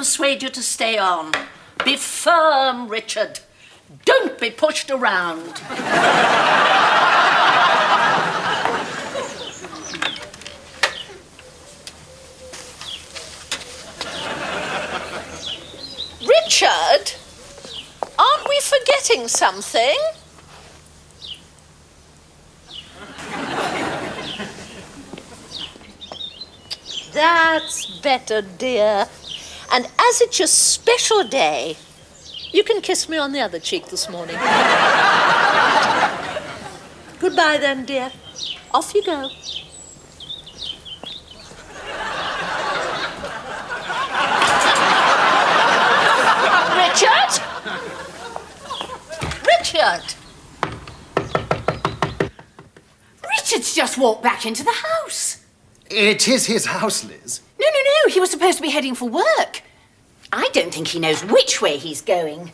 persuade you to stay on. Be firm, Richard. Don't be pushed around. Richard, aren't we forgetting something? That's better, dear. And as it's your special day, you can kiss me on the other cheek this morning. Goodbye then, dear. Off you go. Richard? Richard! Richard's just walked back into the house. It is his house, Liz. No. He was supposed to be heading for work. I don't think he knows which way he's going.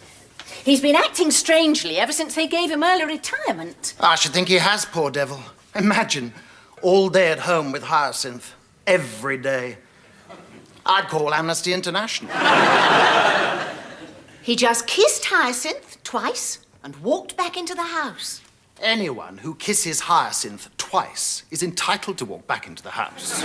He's been acting strangely ever since they gave him early retirement. I should think he has, poor devil. Imagine, all day at home with Hyacinth. Every day. I'd call Amnesty International. He just kissed Hyacinth twice and walked back into the house. Anyone who kisses Hyacinth twice is entitled to walk back into the house.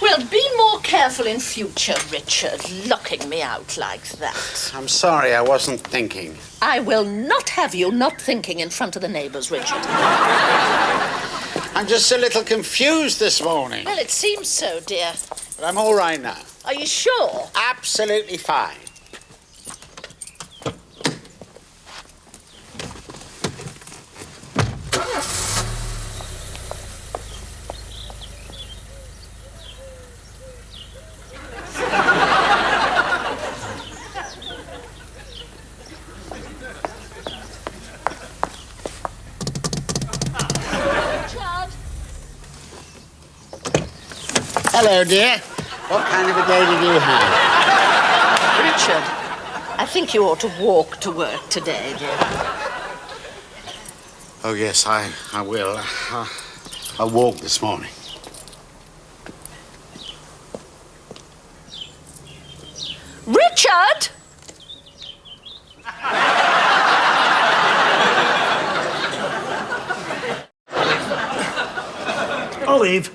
Well, be more careful in future, Richard, locking me out like that. I'm sorry, I wasn't thinking. I will not have you not thinking in front of the neighbours, Richard. I'm just a little confused this morning. Well, it seems so, dear. But I'm all right now. Are you sure? Absolutely fine. Hello, dear. What kind of a day did you have? Richard, I think you ought to walk to work today, dear. Oh, yes, I will. I walked this morning. Richard! Olive.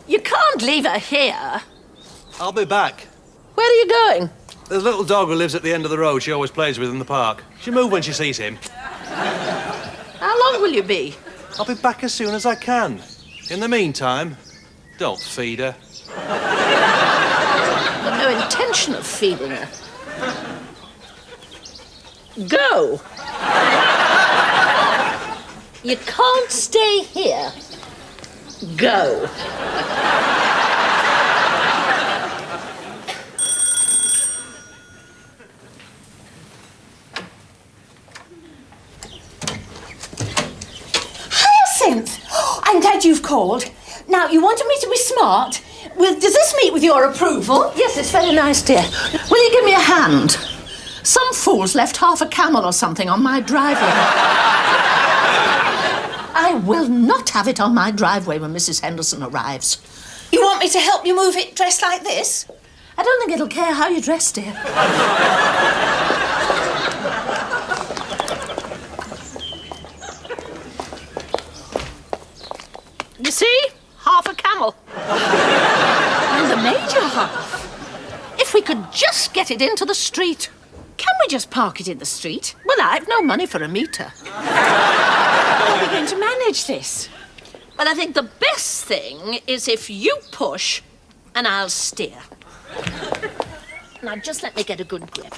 You can't leave her here. I'll be back. Where are you going? There's a little dog who lives at the end of the road she always plays with in the park. She'll move when she sees him. How long will you be? I'll be back as soon as I can. In the meantime, don't feed her. I've no intention of feeding her. Go. You can't stay here. Go. Hyacinth! I'm glad you've called. Now, you wanted me to be smart. Well, does this meet with your approval? Yes, it's very nice, dear. Will you give me a hand? Some fool's left half a camel or something on my driveway. I will not have it on my driveway when Mrs. Henderson arrives. You want me to help you move it dressed like this? I don't think it'll care how you dress, dear. You see? Half a camel. And the major half. If we could just get it into the street. Can we just park it in the street? Well, I've no money for a meter. How are we going to manage this? But I think the best thing is if you push and I'll steer. Now, just let me get a good grip.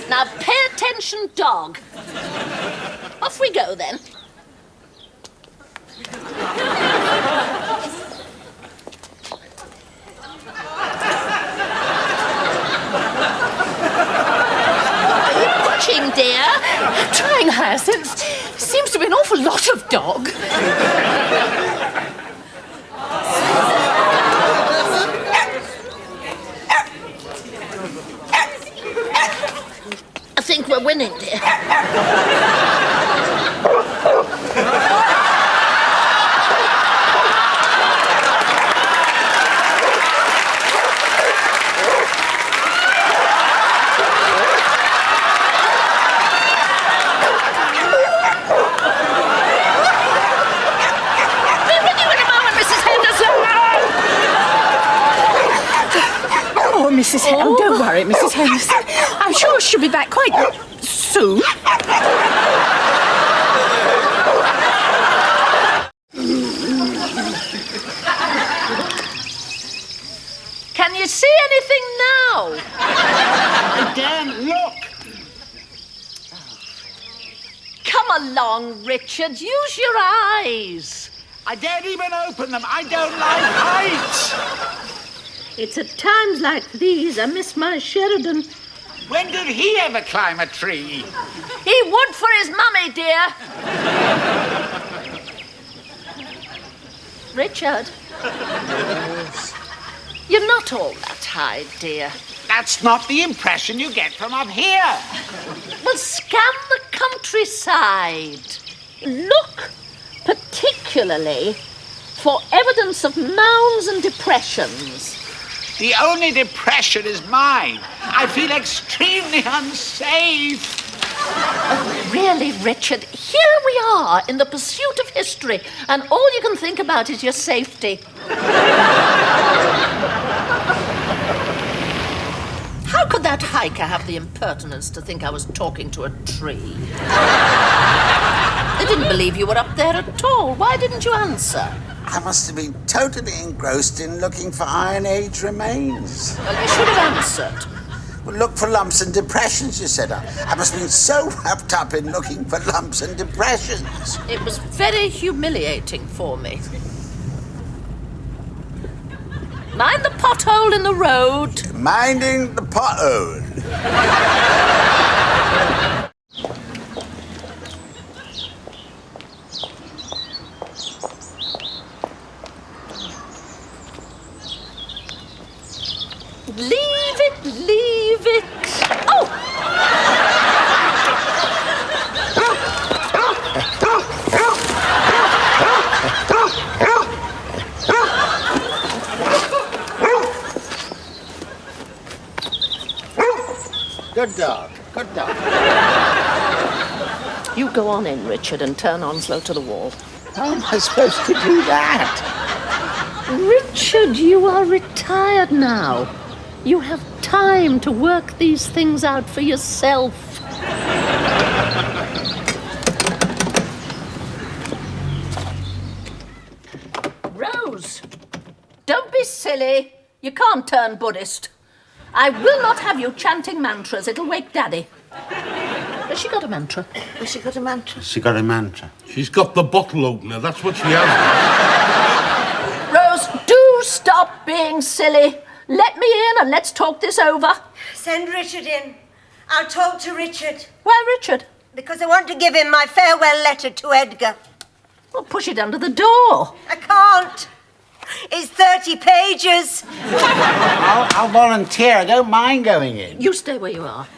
Now, pay attention, dog. Off we go, then. Are you pushing, dear? I'm trying, Hyacinth. Seems to be an awful lot of dog. I think we're winning, dear. Mrs. Oh, don't worry, Mrs. Holmes. I'm sure she'll be back quite soon. Can you see anything now? I daren't look. Come along, Richard. Use your eyes. I daren't even open them. I don't like heights. It's at times like these I miss my Sheridan. When did he ever climb a tree? He would for his mummy, dear. Richard. Yes. You're not all that high, dear. That's not the impression you get from up here. Well, scan the countryside. Look particularly for evidence of mounds and depressions. The only depression is mine. I feel extremely unsafe. Oh, really, Richard, here we are in the pursuit of history, and all you can think about is your safety. How could that hiker have the impertinence to think I was talking to a tree? They didn't believe you were up there at all. Why didn't you answer? I must have been totally engrossed in looking for Iron Age remains. Well, you should have answered. Well, look for lumps and depressions, you said. I must have been so wrapped up in looking for lumps and depressions. It was very humiliating for me. Mind the pothole in the road. Minding the pothole. Leave it. Oh! Good dog. Good dog. You go on in, Richard, and turn Onslow to the wall. How am I supposed to do that? Richard, you are retired now. You have time to work these things out for yourself. Rose, don't be silly. You can't turn Buddhist. I will not have you chanting mantras. It'll wake Daddy. Has she got a mantra? Has she got a mantra? She got a mantra. She's got the bottle opener, that's what she has. Rose, do stop being silly. Let me in and let's talk this over. Send Richard in. I'll talk to Richard. Why, Richard? Because I want to give him my farewell letter to Edgar. Well, push it under the door. I can't. It's 30 pages. I'll volunteer. I don't mind going in. You stay where you are.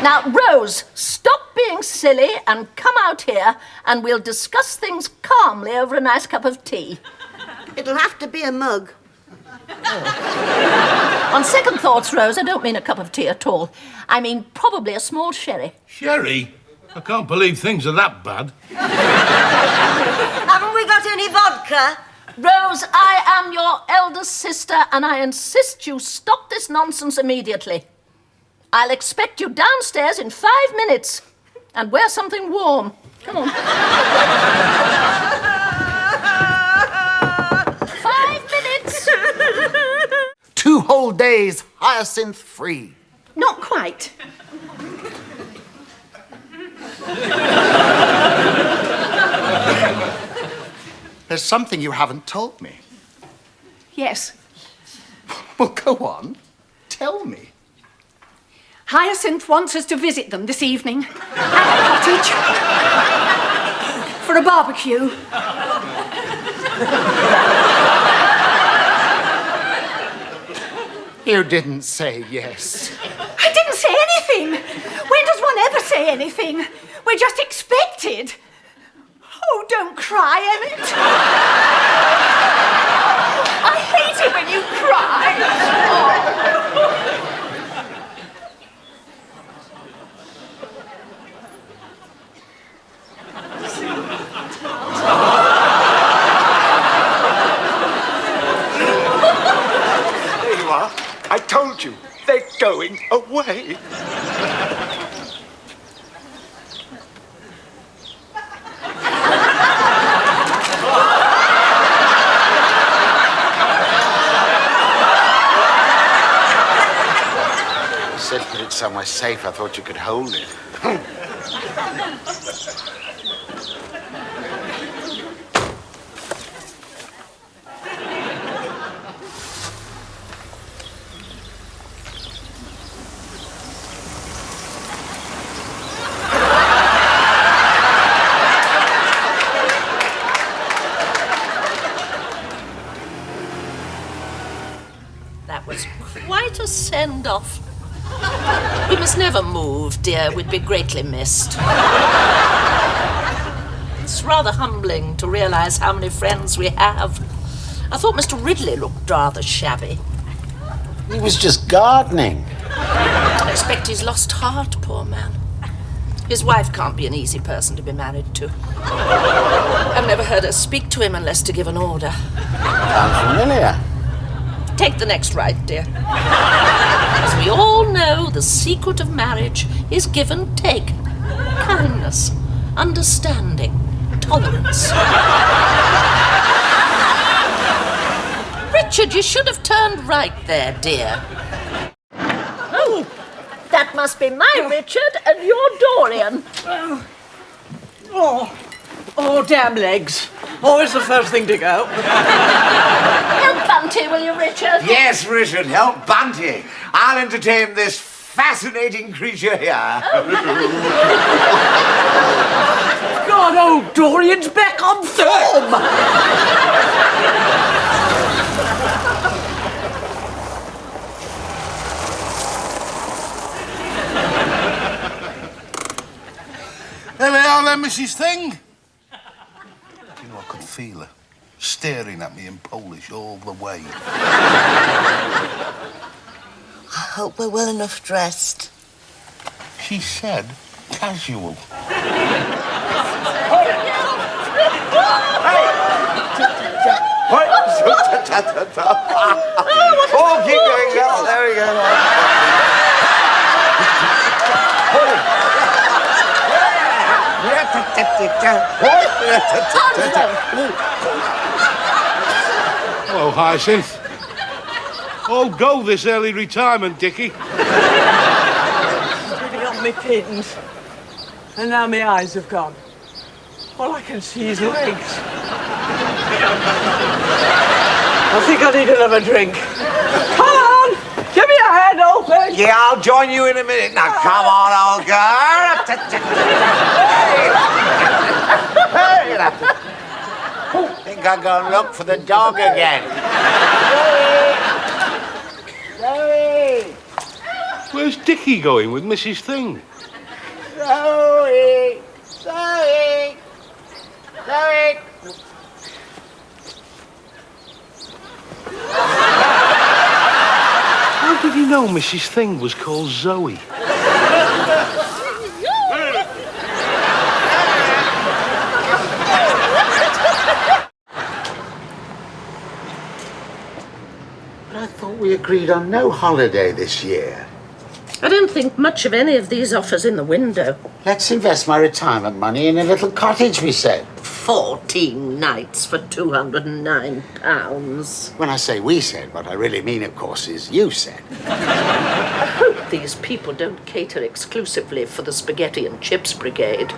Now, Rose, stop being silly and come out here and we'll discuss things calmly over a nice cup of tea. It'll have to be a mug. On second thoughts, Rose, I don't mean a cup of tea at all. I mean probably a small sherry. Sherry? I can't believe things are that bad. Haven't we got any vodka? Rose, I am your eldest sister and I insist you stop this nonsense immediately. I'll expect you downstairs in 5 minutes and wear something warm. Come on. 5 minutes. 2 whole days hyacinth free. Not quite. There's something you haven't told me. Yes. Well, go on. Tell me. Hyacinth wants us to visit them this evening at the cottage for a barbecue. You didn't say yes. I didn't say anything. When does one ever say anything? We're just expected. Oh, don't cry, Emmett. I hate it when you cry. There you are. I told you. going away. I said put it somewhere safe. I thought you could hold it. That was quite a send-off. We must never move, dear. We'd be greatly missed. It's rather humbling to realise how many friends we have. I thought Mr. Ridley looked rather shabby. He was just gardening. I expect he's lost heart, poor man. His wife can't be an easy person to be married to. I've never heard her speak to him unless to give an order. Sounds familiar. Take the next right, dear. As we all know, the secret of marriage is give and take. Kindness, understanding, tolerance. Richard, you should have turned right there, dear. Oh, that must be my Richard and your Dorian. Oh, damn legs. Always the first thing to go. Help Bunty, will you, Richard? Yes, Richard, help Bunty. I'll entertain this fascinating creature here. God, old Dorian's back on form. There we are then, Mrs. Thing. You know, I could feel her staring at me in Polish all the way. I hope we're well enough dressed. She said casual. Oh, keep going, girl. There we go. Hello, Hyacinth. All go this early retirement, Dickie. Putting on my pins. And now my eyes have gone. All I can see is legs. I think I need another drink. Come on! Give me a hand, old thing! Yeah, I'll join you in a minute. Now, come on, old girl. Think I'll go and look for the dog again. Zoe! Where's Dickie going with Mrs. Thing? Zoe! Zoe! Zoe! How did he know Mrs. Thing was called Zoe? But I thought we agreed on no holiday this year. I don't think much of any of these offers in the window. Let's invest my retirement money in a little cottage, we said. 14 nights for £209. When I say we said, what I really mean, of course, is you said. I hope these people don't cater exclusively for the spaghetti and chips brigade.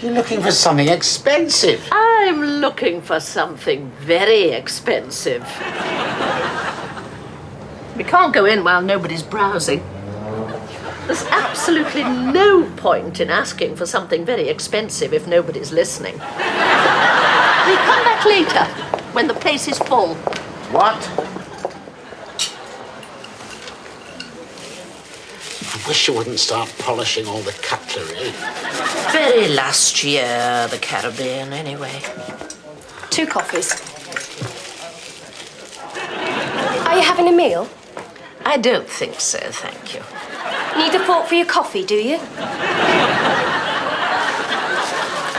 You're looking for something expensive. I'm looking for something very expensive. We can't go in while nobody's browsing. There's absolutely no point in asking for something very expensive if nobody's listening. We come back later, when the place is full. What? I wish you wouldn't start polishing all the cutlery. Very last year, the Caribbean, anyway. 2 coffees. Are you having a meal? I don't think so, thank you. Need a fork for your coffee, do you?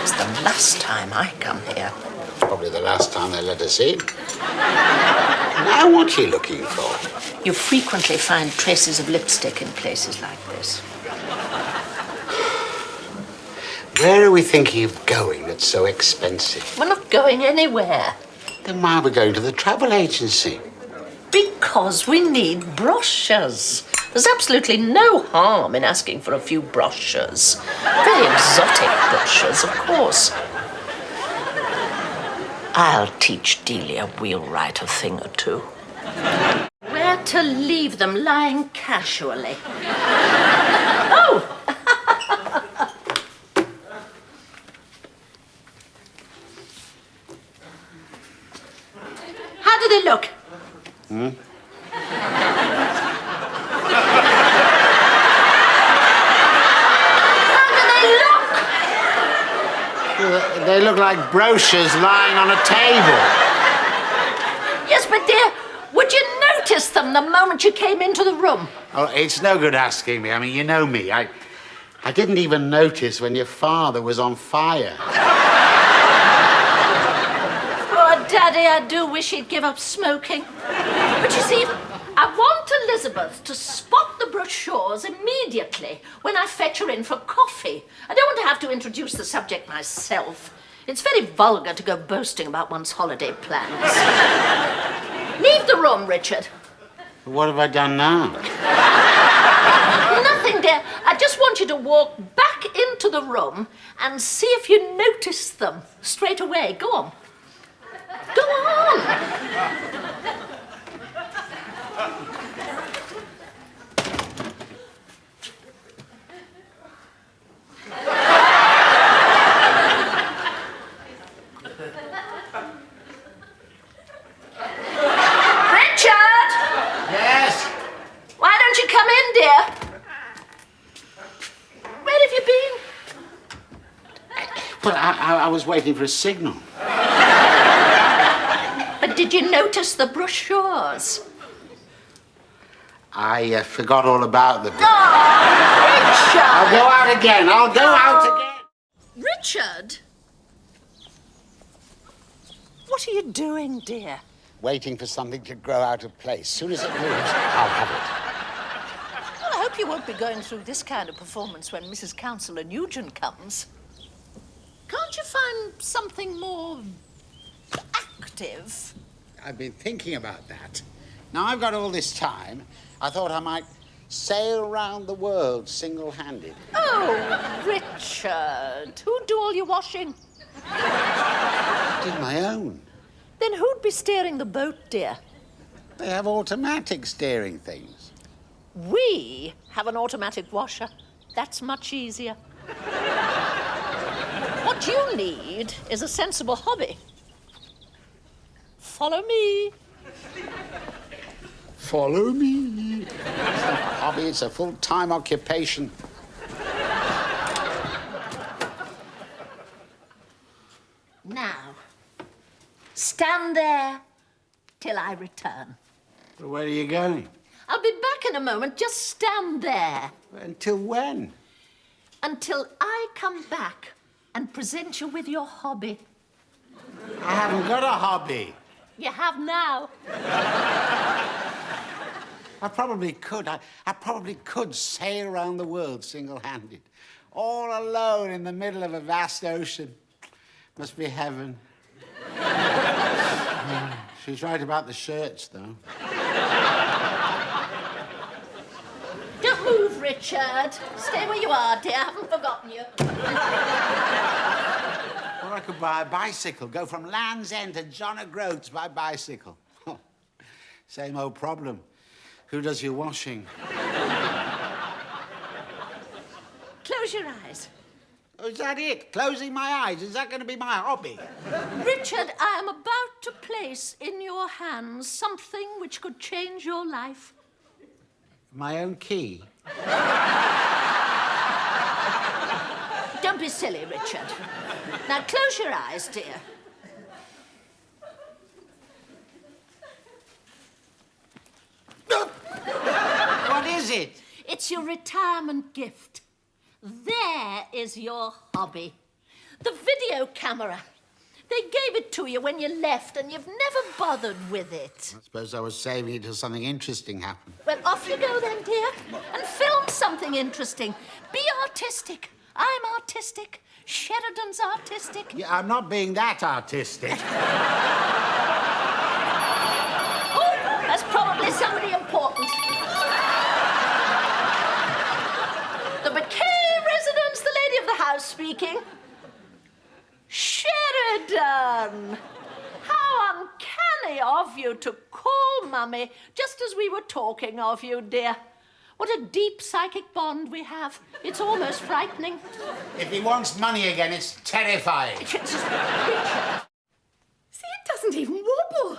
It's the last time I come here. Probably probably the last time they let us in. Now what are you looking for? You frequently find traces of lipstick in places like this. Where are we thinking of going that's so expensive? We're not going anywhere. Then why are we going to the travel agency? Because we need brochures. There's absolutely no harm in asking for a few brochures. Very exotic brochures, of course. I'll teach Delia we'll write a thing or two. Where to leave them lying casually. Oh! How do they look? They look like brochures lying on a table. Yes, but dear, would you notice them the moment you came into the room? Oh, it's no good asking me. I mean, you know me. I didn't even notice when your father was on fire. Oh, Daddy, I do wish he'd give up smoking. But you see, I want Elizabeth to spot the brochures immediately when I fetch her in for coffee. I don't want to have to introduce the subject myself. It's very vulgar to go boasting about one's holiday plans. Leave the room, Richard. What have I done now? Nothing, dear. I just want you to walk back into the room and see if you notice them straight away. Go on. Go on. Come in, dear. Where have you been? Well, I was waiting for a signal. But did you notice the brochures? I forgot all about them. Oh, Richard! I'll go out again. I'll go out again. Richard? What are you doing, dear? Waiting for something to grow out of place. As soon as it moves, I'll have it. I hope you won't be going through this kind of performance when Mrs. Councillor Nugent comes. Can't you find something more active? I've been thinking about that. Now I've got all this time. I thought I might sail around the world single-handed. Oh, Richard. Who'd do all your washing? I did my own. Then who'd be steering the boat, dear? They have automatic steering things. We have an automatic washer. That's much easier. What you need is a sensible hobby. Follow me. Follow me. It's not a hobby, it's a full-time occupation. Now, stand there till I return. But where are you going? I'll be back in a moment. Just stand there. Until when? Until I come back and present you with your hobby. I haven't got a hobby. You have now. I probably could. I probably could sail around the world single-handed. All alone in the middle of a vast ocean. Must be heaven. She's right about the shirts, though. Don't move, Richard. Stay where you are, dear. I haven't forgotten you. Or I could buy a bicycle, go from Land's End to John O'Groats by bicycle. Same old problem. Who does your washing? Close your eyes. Oh, is that it? Closing my eyes? Is that going to be my hobby? Richard, I am about to place in your hands something which could change your life. My own key? Don't be silly, Richard. Now close your eyes, dear. What is it? It's your retirement gift. There is your hobby. The video camera. They gave it to you when you left, and you've never bothered with it. I suppose I was saving it till something interesting happened. Well, off you go then, dear, and film something interesting. Be artistic. I'm artistic. Sheridan's artistic. Yeah, I'm not being that artistic. Oh, that's probably somebody important. The McKay residence, the lady of the house speaking. Sheridan! How uncanny of you to call Mummy just as we were talking of you, dear. What a deep psychic bond we have. It's almost frightening. If he wants money again, it's terrifying. See, it doesn't even wobble.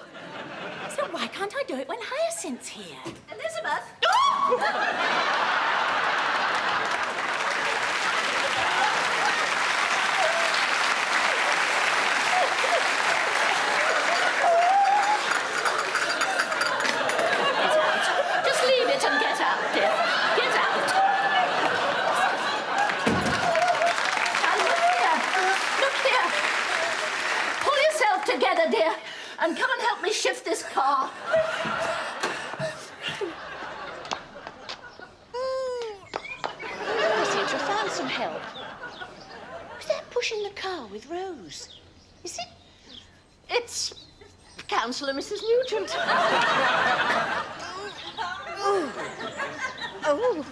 So why can't I do it when Hyacinth's here? Elizabeth! Just leave it and get out, dear. Get out. Now, look here. Pull yourself together, dear, and come and help me shift this car. I seem to have found some help. Who's that pushing the car with Rose? Is it? It's Councillor Mrs. Nugent. Oh.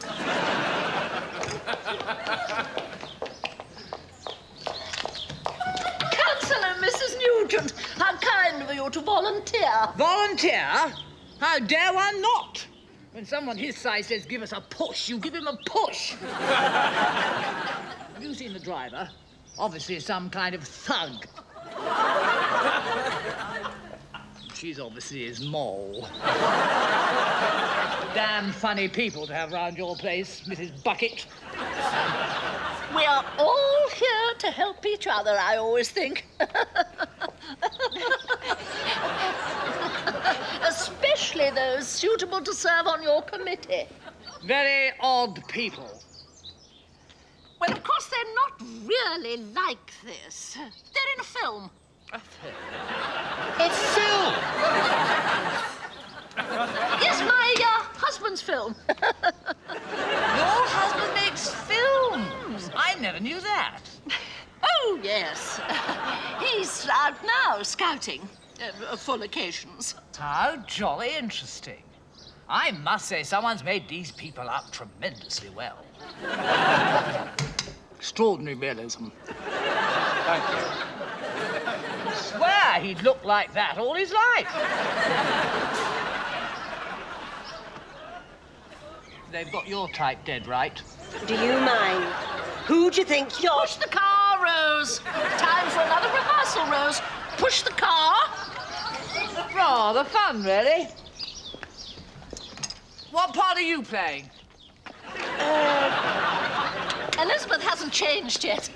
Councillor Mrs. Nugent, how kind of you to volunteer. Volunteer? How dare one not? When someone his size says, give us a push, you give him a push. Have you seen the driver? Obviously some kind of thug. She's obviously his mole. Damn funny people to have round your place, Mrs. Bucket. We are all here to help each other, I always think. Especially those suitable to serve on your committee. Very odd people. Well, of course, they're not really like this. They're in a film. A film? Yes, my husband's film. Your husband makes films? I never knew that. Oh, yes. He's out now scouting full occasions. How jolly interesting. I must say someone's made these people up tremendously well. Extraordinary realism. Thank you. I swear he'd look like that all his life. They've got your type dead right. Do you mind? Who do you think you're... Push the car, Rose. Time for another rehearsal, Rose. Push the car. Rather fun, really. What part are you playing? Elizabeth hasn't changed yet.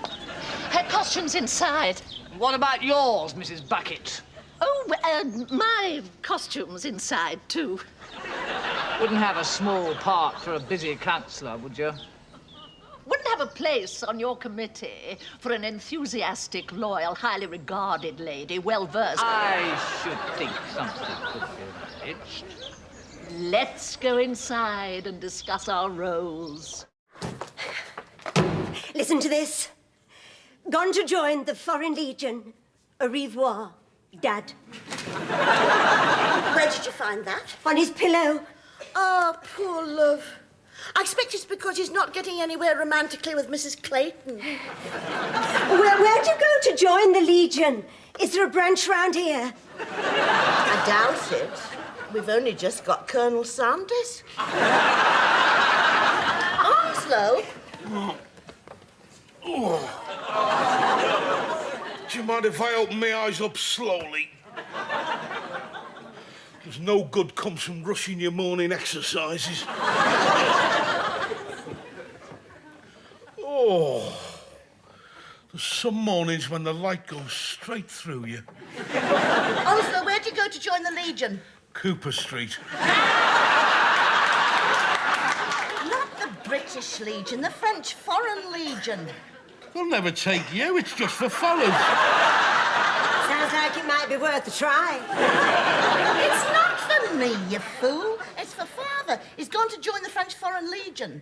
Her costume's inside. What about yours, Mrs. Bucket? Oh, my costume's inside, too. Wouldn't have a small part for a busy councillor, would you? Wouldn't have a place on your committee for an enthusiastic, loyal, highly regarded lady, well-versed. I should think something could be arranged. Let's go inside and discuss our roles. Listen to this. Gone to join the Foreign Legion. Au revoir, Dad. Where did you find that? On his pillow. Oh, poor love. I expect it's because he's not getting anywhere romantically with Mrs. Clayton. Where'd you go to join the Legion? Is there a branch round here? I doubt it. We've only just got Colonel Sanders. Onslow? Do you mind if I open my eyes up slowly? There's no good comes from rushing your morning exercises. Oh, there's some mornings when the light goes straight through you. Onslow, where'd you go to join the Legion? Cooper Street. Not the British Legion, the French Foreign Legion. They'll never take you, it's just for fellas. Sounds like it might be worth a try. It's not for me, you fool. It's for Father. He's gone to join the French Foreign Legion.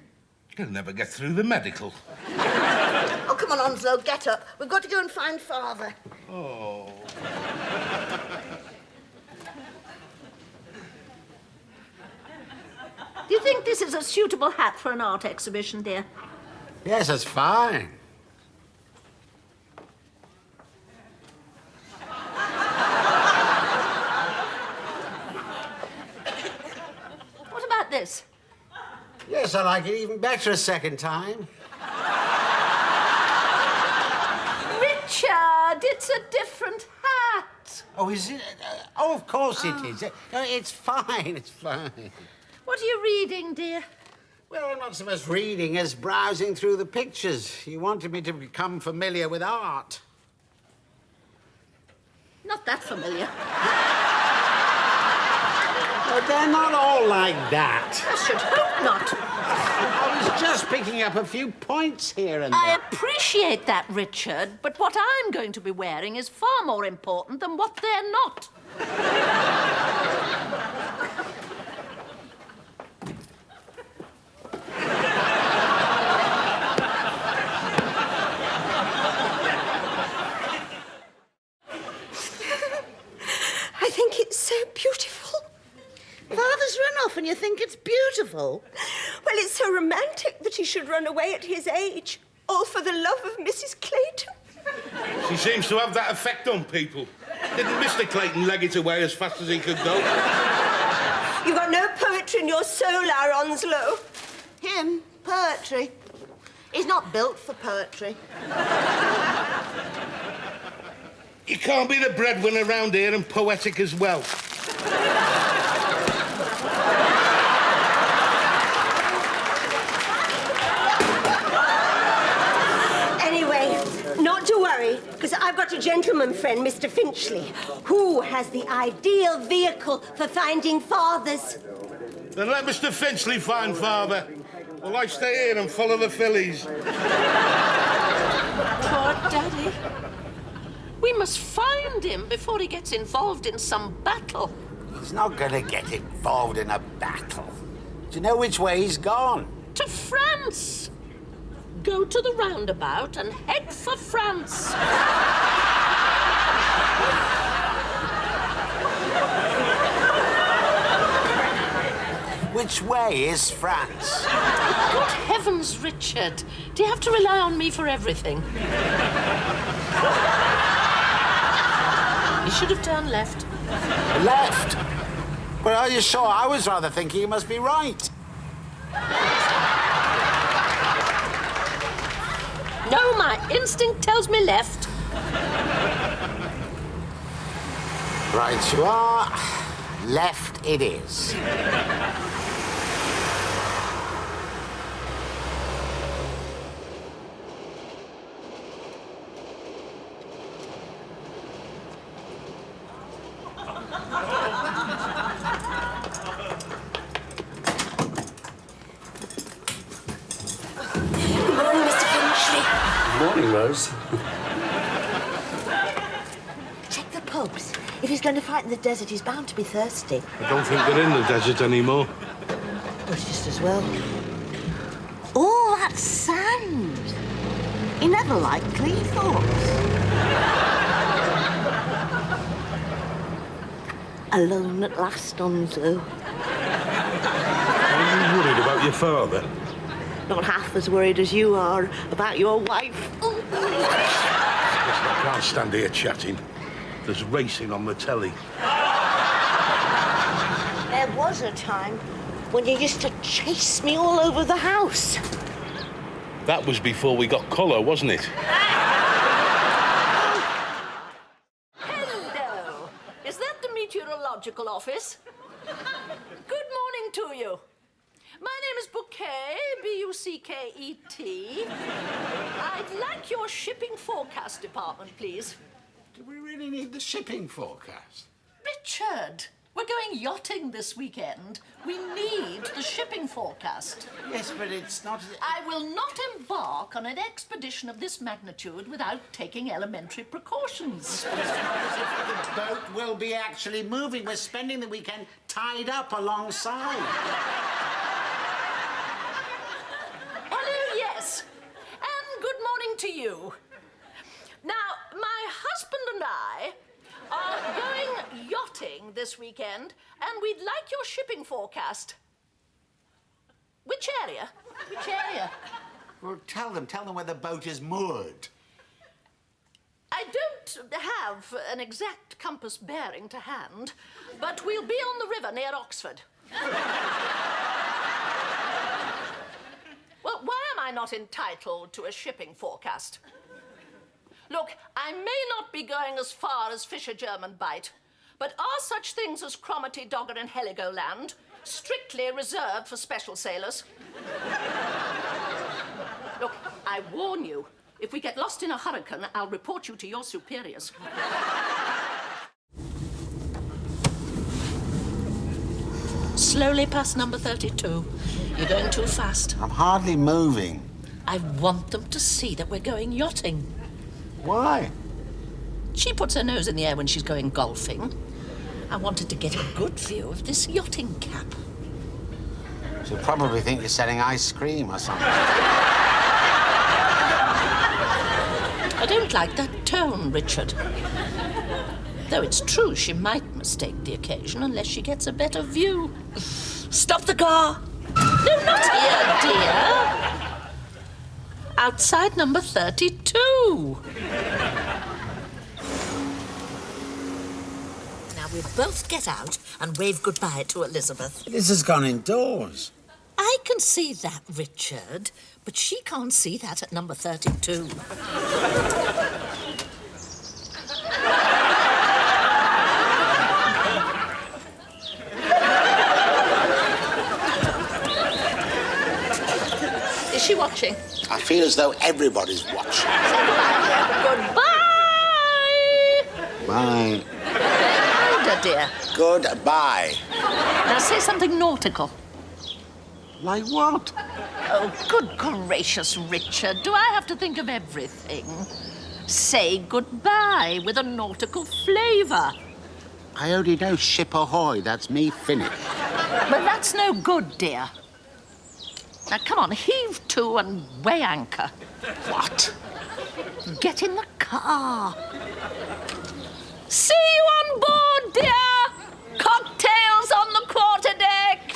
He'll never get through the medical. Oh, come on, Onslow, get up. We've got to go and find Father. Oh. Do you think this is a suitable hat for an art exhibition, dear? Yes, it's fine. What about this? Yes, I like it even better a second time. Richard, it's a different hat. Oh, is it? Oh, of course it is. It's fine, it's fine. What are you reading, dear? Well, I'm not so much reading as browsing through the pictures. You wanted me to become familiar with art. Not that familiar. But they're not all like that. I should hope not. I was just picking up a few points here and there. I appreciate that, Richard, but what I'm going to be wearing is far more important than what they're not. I think it's so beautiful. Father's run off and you think it's beautiful? Well, it's so romantic that he should run away at his age, all for the love of Mrs. Clayton. She seems to have that effect on people. Didn't Mr. Clayton leg it away as fast as he could go? You've got no poetry in your soul, our Onslow. Him? Poetry? He's not built for poetry. You can't be the breadwinner around here and poetic as well. Anyway, not to worry, because I've got a gentleman friend, Mr. Finchley, who has the ideal vehicle for finding fathers. Then let Mr. Finchley find Father. Well, I stay here and follow the fillies. Poor Daddy. We must find him before he gets involved in some battle. He's not going to get involved in a battle. Do you know which way he's gone? To France. Go to the roundabout and head for France. Which way is France? Good heavens, Richard. Do you have to rely on me for everything? You should have turned left. Left? But are you sure? I was rather thinking you must be right. No, my instinct tells me left. Right you are. Left it is. Morning, Rose. Check the pubs. If he's going to fight in the desert, he's bound to be thirsty. I don't think they're in the desert anymore. Well, it's just as well. Oh, that sand. He never liked clean thoughts. Alone at last, Onslow. Are you worried about your father? Not half as worried as you are about your wife. I can't stand here chatting. There's racing on the telly. There was a time when you used to chase me all over the house. That was before we got colour, wasn't it? Hello. Is that the meteorological office? Good morning to you. My name is Bouquet, B-U-C-K-E-T. I'd like your shipping forecast department, please. Do we really need the shipping forecast? Richard, We're going yachting this weekend. We need the shipping forecast. Yes, but it's not... I will not embark on an expedition of this magnitude without taking elementary precautions. The boat will be actually moving. We're spending the weekend tied up alongside. Hello, yes. And good morning to you. Now, my husband and I are going yachting this weekend, and we'd like your shipping forecast. Which area? Which area? Well, tell them where the boat is moored. I don't have an exact compass bearing to hand, but we'll be on the river near Oxford. Well, why am I not entitled to a shipping forecast? Look, I may not be going as far as Fisher German Bight, but are such things as Cromarty, Dogger and Heligoland strictly reserved for special sailors? Look, I warn you, if we get lost in a hurricane, I'll report you to your superiors. Slowly past number 32. You're going too fast. I'm hardly moving. I want them to see that we're going yachting. Why? She puts her nose in the air when she's going golfing. I wanted to get a good view of this yachting cap. She'll probably think you're selling ice cream or something. I don't like that tone, Richard. Though it's true she might mistake the occasion unless she gets a better view. Stop the car! No, not here, dear. Outside number 32. Now we'll both get out and wave goodbye to Elizabeth. This has gone indoors. I can see that, Richard, but she can't see that at number 32. Is she watching? I feel as though everybody's watching. Goodbye! Bye. Louder, dear. Goodbye. Now say something nautical. Like what? Oh, good gracious, Richard. Do I have to think of everything? Say goodbye with a nautical flavour. I only know ship ahoy. That's me finished. But that's no good, dear. Now, come on, heave to and weigh anchor. What? Get in the car. See you on board, dear. Cocktails on the quarterdeck.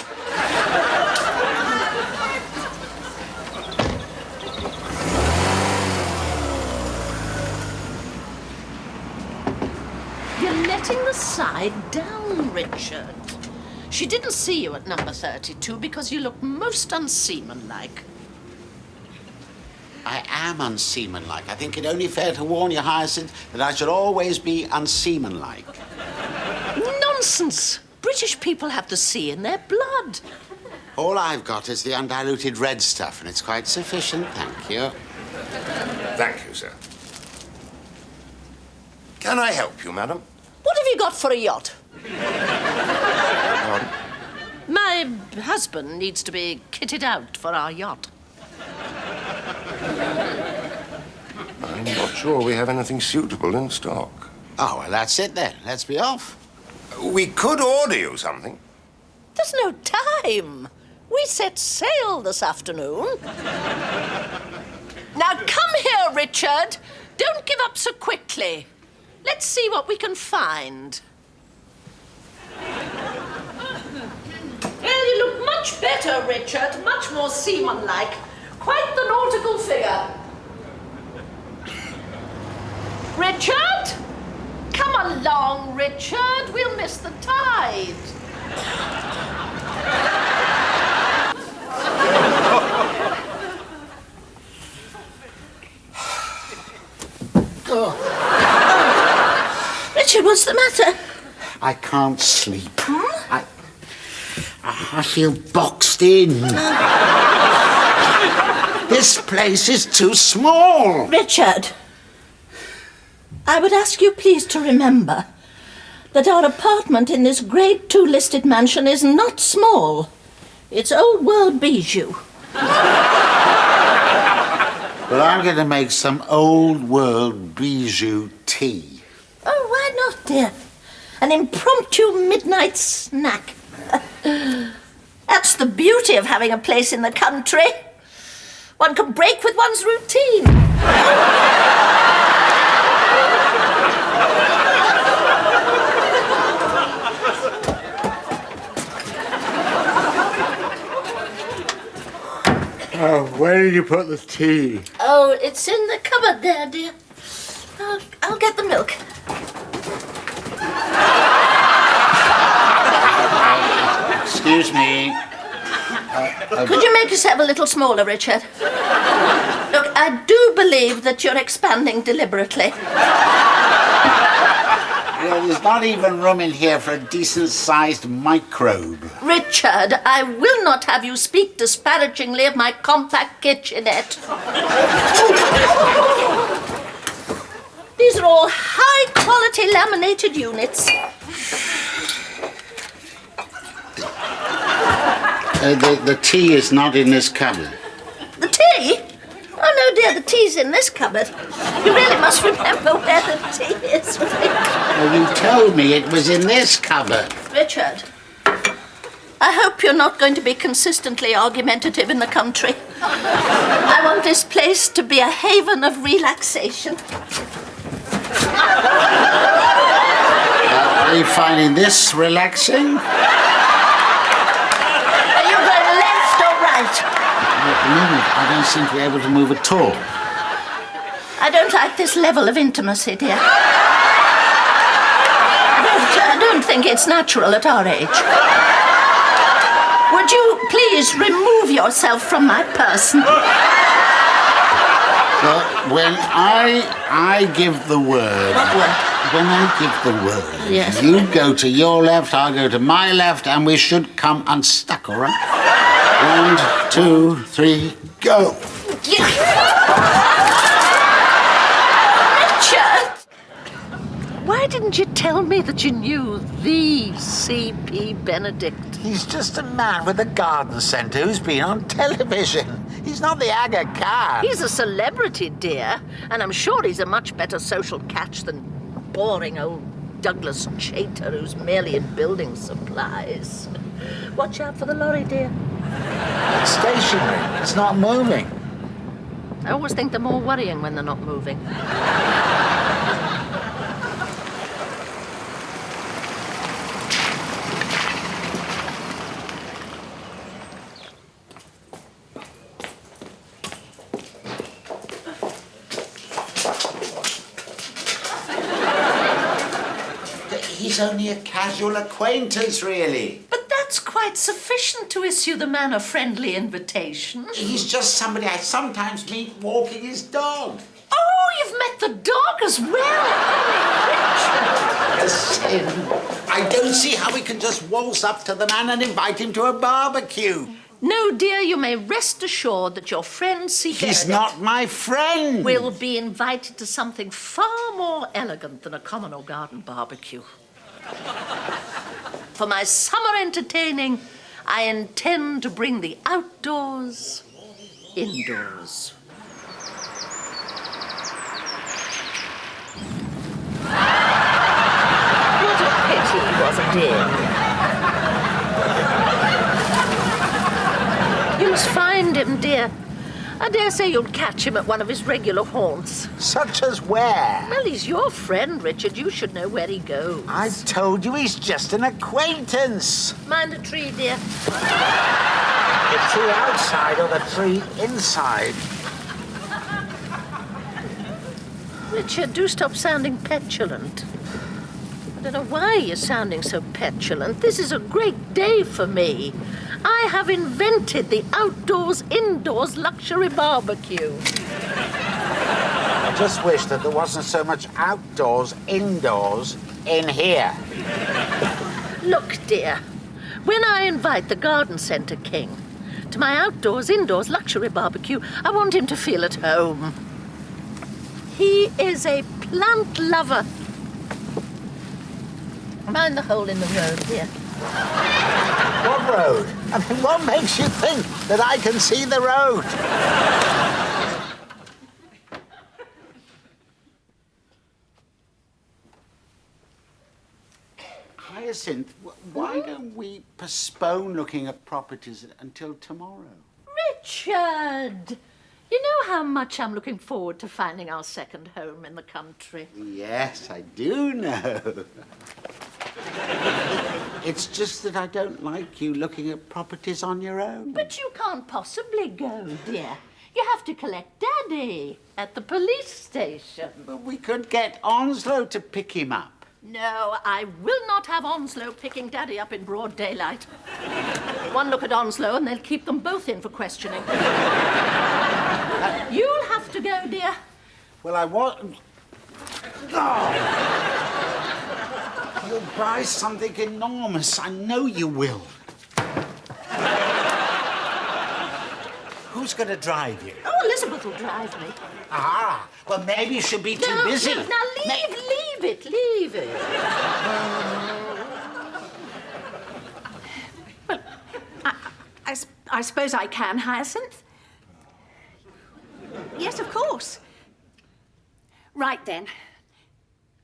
You're letting the side down, Richard. She didn't see you at number 32 because you look most unseamanlike. I am unseamanlike. I think it only fair to warn you, Hyacinth, that I should always be unseamanlike. Nonsense! British people have the sea in their blood. All I've got is the undiluted red stuff, and it's quite sufficient, thank you. Thank you, sir. Can I help you, madam? What have you got for a yacht? Pardon? My husband needs to be kitted out for our yacht. I'm not sure we have anything suitable in stock. Oh, well, that's it then. Let's be off. We could order you something. There's no time. We set sail this afternoon. Now, come here, Richard. Don't give up so quickly. Let's see what we can find. Well, you look much better, Richard. Much more seaman-like. Quite the nautical figure. Richard? Come along, Richard. We'll miss the tide. Richard, what's the matter? I can't sleep. I feel boxed in. This place is too small. Richard, I would ask you please to remember that our apartment in this Grade 2 listed mansion is not small. It's old world bijou. Well, I'm going to make some old world bijou tea. Oh, why not, dear? An impromptu midnight snack. That's the beauty of having a place in the country. One can break with one's routine. Oh, where did you put the tea? Oh, it's in the cupboard there, dear. I'll get the milk. Excuse me. Could you make yourself a little smaller, Richard? Look, I do believe that you're expanding deliberately. Well, there's not even room in here for a decent-sized microbe. Richard, I will not have you speak disparagingly of my compact kitchenette. These are all high-quality laminated units. The tea is not in this cupboard. The tea? Oh, no, dear, the tea's in this cupboard. You really must remember where the tea is, Richard. Well, you told me it was in this cupboard. Richard, I hope you're not going to be consistently argumentative in the country. I want this place to be a haven of relaxation. Are you finding this relaxing? Are you going left or right? At the moment, I don't seem to be able to move at all. I don't like this level of intimacy, dear. I don't think it's natural at our age. Would you please remove yourself from my person? Well, when I give the word... What word? When I give the word, yes. You go to your left, I'll go to my left, and we should come unstuck, all right? 1, 2, 3, go. Richard! Why didn't you tell me that you knew the C.P. Benedict? He's just a man with a garden centre who's been on television. He's not the Aga Khan. He's a celebrity, dear, and I'm sure he's a much better social catch than boring old Douglas Chater who's merely in building supplies. Watch out for the lorry, dear. It's stationary. It's not moving. I always think they're more worrying when they're not moving. He's only a casual acquaintance, really. But that's quite sufficient to issue the man a friendly invitation. He's just somebody I sometimes meet walking his dog. Oh, you've met the dog as well. Listen, I don't see how we can just waltz up to the man and invite him to a barbecue. No, dear, you may rest assured that your friend C. He's not my friend. Will be invited to something far more elegant than a Commodore garden barbecue. For my summer entertaining, I intend to bring the outdoors indoors. What a pity he wasn't in. You must find him, dear. I dare say you'll catch him at one of his regular haunts. Such as where? Well, he's your friend, Richard. You should know where he goes. I told you he's just an acquaintance. Mind a tree, dear. The tree outside or the tree inside? Richard, do stop sounding petulant. I don't know why you're sounding so petulant. This is a great day for me. I have invented the outdoors-indoors luxury barbecue. I just wish that there wasn't so much outdoors-indoors in here. Look, dear, when I invite the garden centre king to my outdoors-indoors luxury barbecue, I want him to feel at home. He is a plant lover. Mind the hole in the road, dear. What road? I mean, what makes you think that I can see the road? Hyacinth, why don't we postpone looking at properties until tomorrow? Richard! You know how much I'm looking forward to finding our second home in the country. Yes, I do know. It's just that I don't like you looking at properties on your own. But you can't possibly go, dear. You have to collect Daddy at the police station. But we could get Onslow to pick him up. No, I will not have Onslow picking Daddy up in broad daylight. One look at Onslow and they'll keep them both in for questioning. You'll have to go, dear. Well, I want... Oh. You'll buy something enormous. I know you will. Who's going to drive you? Oh, Elizabeth will drive me. Ah, well, maybe she'll be too busy. No, now leave it. Well, I suppose I can, Hyacinth. Yes, of course. Right then.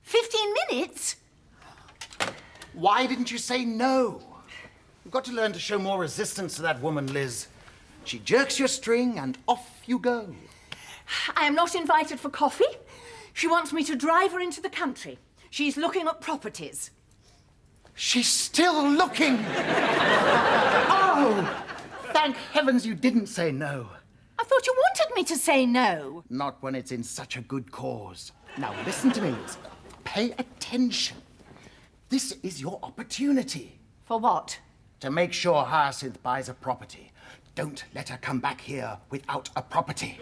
15 minutes? Why didn't you say no? You've got to learn to show more resistance to that woman, Liz. She jerks your string and off you go. I am not invited for coffee. She wants me to drive her into the country. She's looking at properties. She's still looking! Oh! Thank heavens you didn't say no. I thought you wanted me to say no. Not when it's in such a good cause. Now listen to me, Liz. Pay attention. This is your opportunity. For what? To make sure Hyacinth buys a property. Don't let her come back here without a property.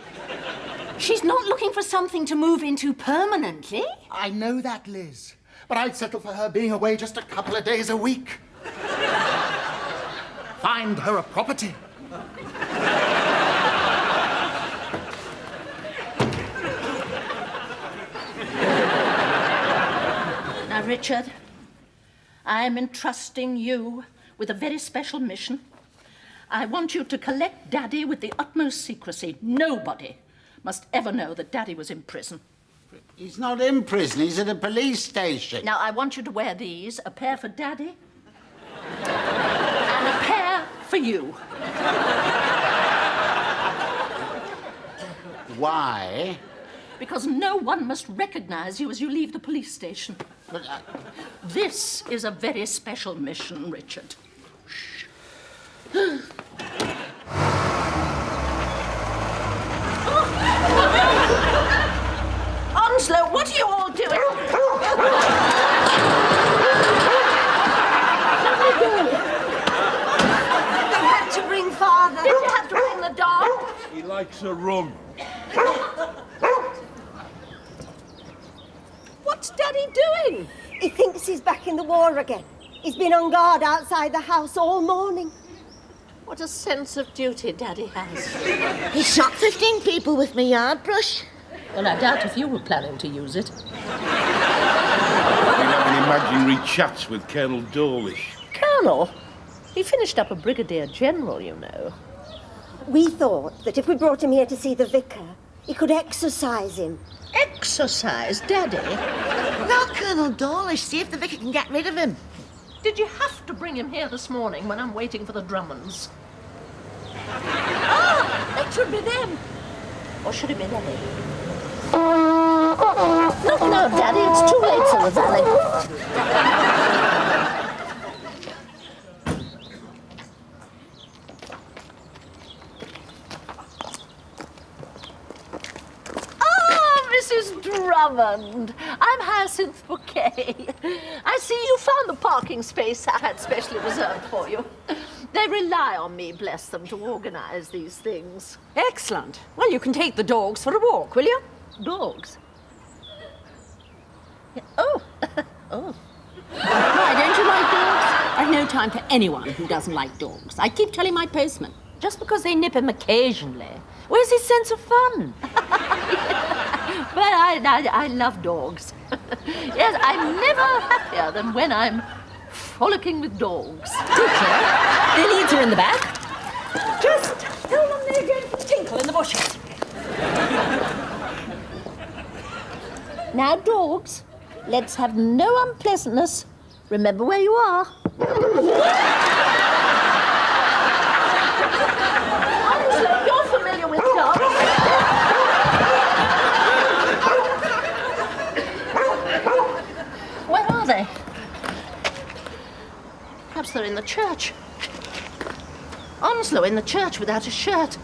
She's not looking for something to move into permanently. I know that, Liz. But I'd settle for her being away just a couple of days a week. Find her a property. Now, Richard, I am entrusting you with a very special mission. I want you to collect Daddy with the utmost secrecy. Nobody must ever know that Daddy was in prison. He's not in prison. He's at a police station. Now, I want you to wear these, a pair for Daddy and a pair for you. Why? Because no one must recognize you as you leave the police station. But, This is a very special mission, Richard. Shh. Onslow, what are you all doing? They had to bring Father. Did you have to bring the dog? He likes a run. What's Daddy doing? He thinks he's back in the war again. He's been on guard outside the house all morning. What a sense of duty Daddy has. He shot 15 people with my yard brush. Well, I doubt if you were planning to use it. We're having imaginary chats with Colonel Dawlish. Colonel? He finished up a brigadier general, you know. We thought that if we brought him here to see the vicar, he could exorcise him. Exercise, Daddy? Well, Colonel Dawlish, see if the vicar can get rid of him. Did you have to bring him here this morning when I'm waiting for the Drummonds? Ah, it should be them. Or should it be Daddy? No, Daddy, it's too late for the valley. Mrs. Drummond, I'm Hyacinth Bouquet. I see you found the parking space I had specially reserved for you. They rely on me, bless them, to organize these things. Excellent. Well, you can take the dogs for a walk, will you? Dogs? Oh. Oh. Why, don't you like dogs? I've no time for anyone who doesn't like dogs. I keep telling my postman. just because they nip him occasionally. Where's his sense of fun? But I love dogs. Yes, I'm never happier than when I'm frolicking with dogs. Richard, the leads are in the back. Just tell them they're going to tinkle in the bushes. Now, dogs, let's have no unpleasantness. Remember where you are. Honestly, you're familiar with dogs. Where are they? Perhaps they're in the church. Onslow in the church without a shirt.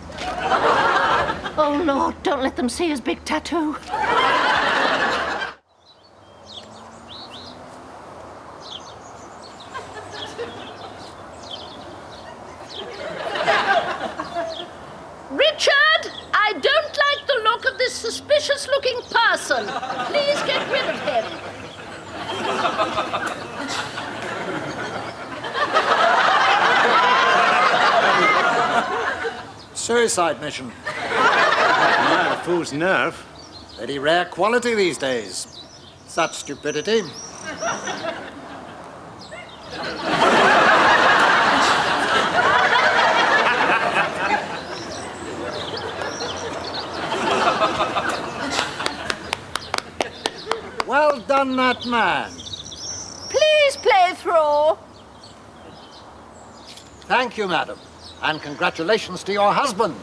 Oh, Lord, don't let them see his big tattoo. Richard, I don't like the look of this suspicious-looking person. Please get rid of him. Suicide mission. A fool's nerve. Very rare quality these days. Such stupidity. Well done, that man. Please play through. Thank you, madam. And congratulations to your husband.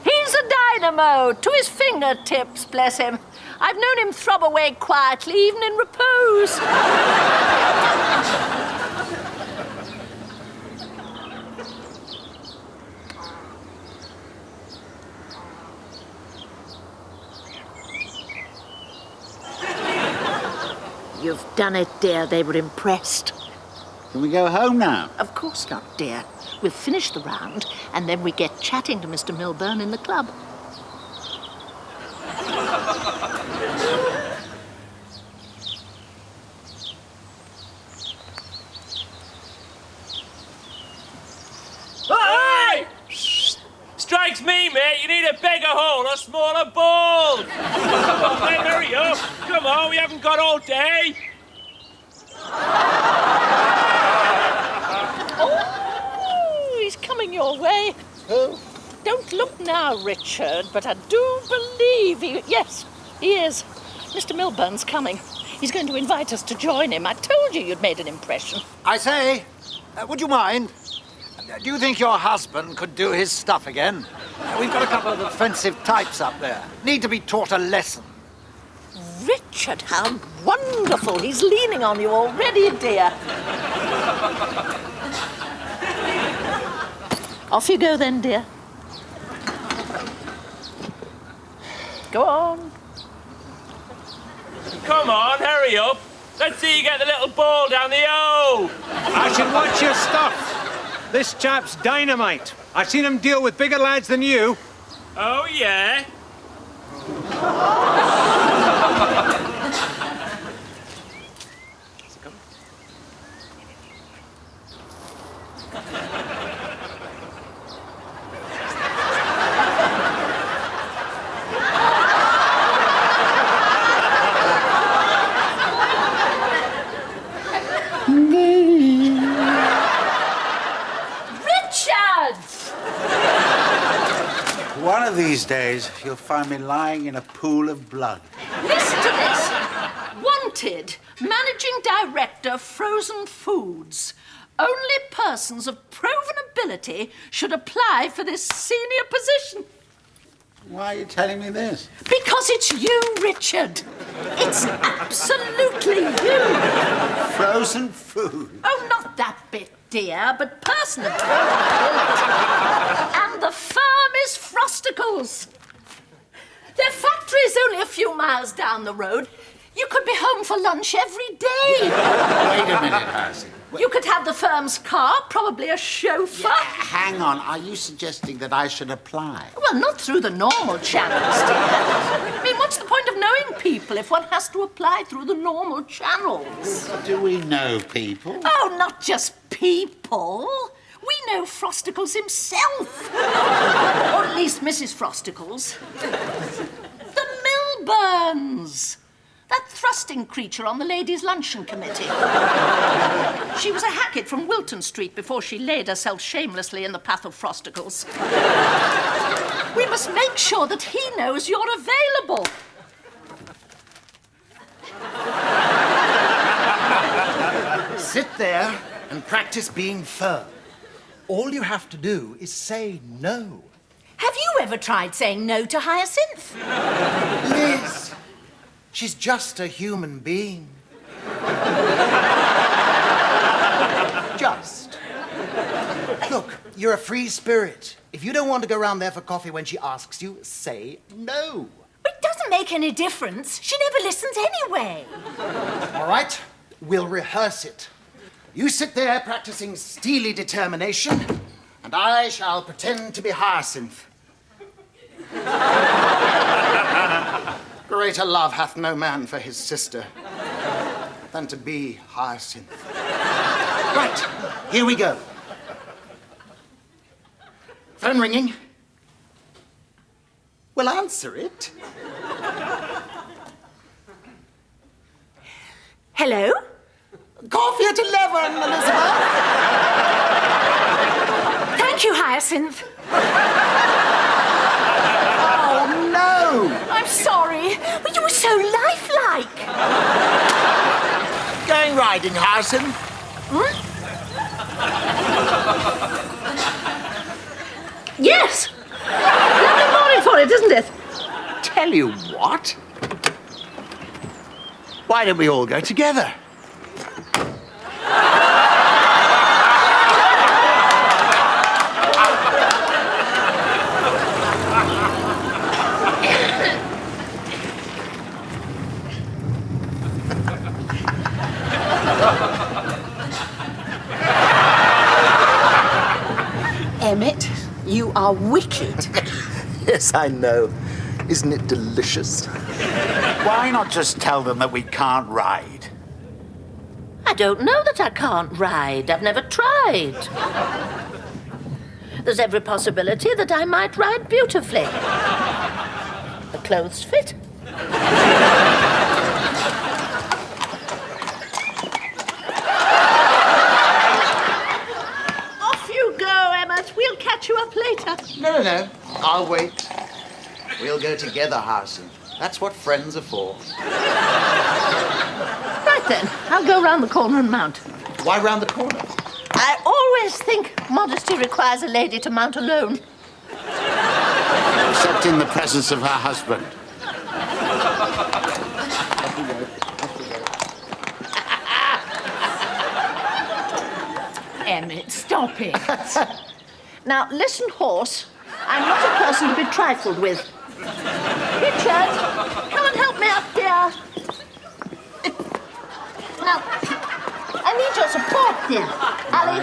He's a dynamo, to his fingertips, bless him. I've known him throb away quietly, even in repose. You've done it, dear. They were impressed. Can we go home now? Of course not, dear. We'll finish the round, and then we get chatting to Mr. Milburn in the club. Hey! Strikes me, mate. You need a bigger hole or smaller ball. Come on, then, hurry up. Come on, we haven't got all day. Oh, he's coming your way. Who? Don't look now, Richard, but I do believe he... Yes, he is. Mr. Milburn's coming. He's going to invite us to join him. I told you you'd made an impression. I say, would you mind? Do you think your husband could do his stuff again? We've got a couple of offensive types up there. Need to be taught a lesson. Richard, how wonderful. He's leaning on you already, dear. Off you go then, dear. Go on. Come on, hurry up. Let's see you get the little ball down the O. I should watch your stuff. This chap's dynamite. I've seen him deal with bigger lads than you. Oh, yeah? One of these days, you'll find me lying in a pool of blood. Listen to this. Wanted, Managing Director, Frozen Foods. Only persons of proven ability should apply for this senior position. Why are you telling me this? Because it's you, Richard. It's absolutely you. Frozen food? Oh, not that bit, dear, but person of proven ability. And the firm is Frosticles. Their factory is only a few miles down the road. You could be home for lunch every day. Wait a minute, Hersey. You could have the firm's car, probably a chauffeur. Yeah, hang on. Are you suggesting that I should apply? Well, not through the normal channels, dear. I mean, what's the point of knowing people if one has to apply through the normal channels? Do we know people? Oh, not just people. We know Frosticles himself. Or at least Mrs. Frosticles. The Milburns. That thrusting creature on the ladies' luncheon committee. She was a Hackett from Wilton Street before she laid herself shamelessly in the path of Frosticles. We must make sure that he knows you're available. Sit there and practice being firm. All you have to do is say no. Have you ever tried saying no to Hyacinth? Liz, she's just a human being. Just. Look, you're a free spirit. If you don't want to go round there for coffee when she asks you, say no. It doesn't make any difference. She never listens anyway. All right, we'll rehearse it. You sit there practicing steely determination, and I shall pretend to be Hyacinth. Greater love hath no man for his sister than to be Hyacinth. Right, here we go. Phone ringing. Well, answer it. Hello? Coffee at 11, Elizabeth. Thank you, Hyacinth. Oh, no. I'm sorry, but you were so lifelike. Going riding, Hyacinth? Yes! Lovely morning for it, isn't it? Tell you what. Why don't we all go together? Emmett, you are wicked. Yes, I know. Isn't it delicious? Why not just tell them that we can't ride? I don't know that I can't ride. I've never tried. There's every possibility that I might ride beautifully. The clothes fit. Off you go, Emmett. We'll catch you up later. No. I'll wait. We'll go together, Hyacinth. That's what friends are for. Right then, I'll go round the corner and mount. Why round the corner? I always think modesty requires a lady to mount alone. Except in the presence of her husband. Emmett, stop it. Now, listen, horse. I'm not a person to be trifled with. Richard, come and help me up here. Now, I need your support, dear. Ali.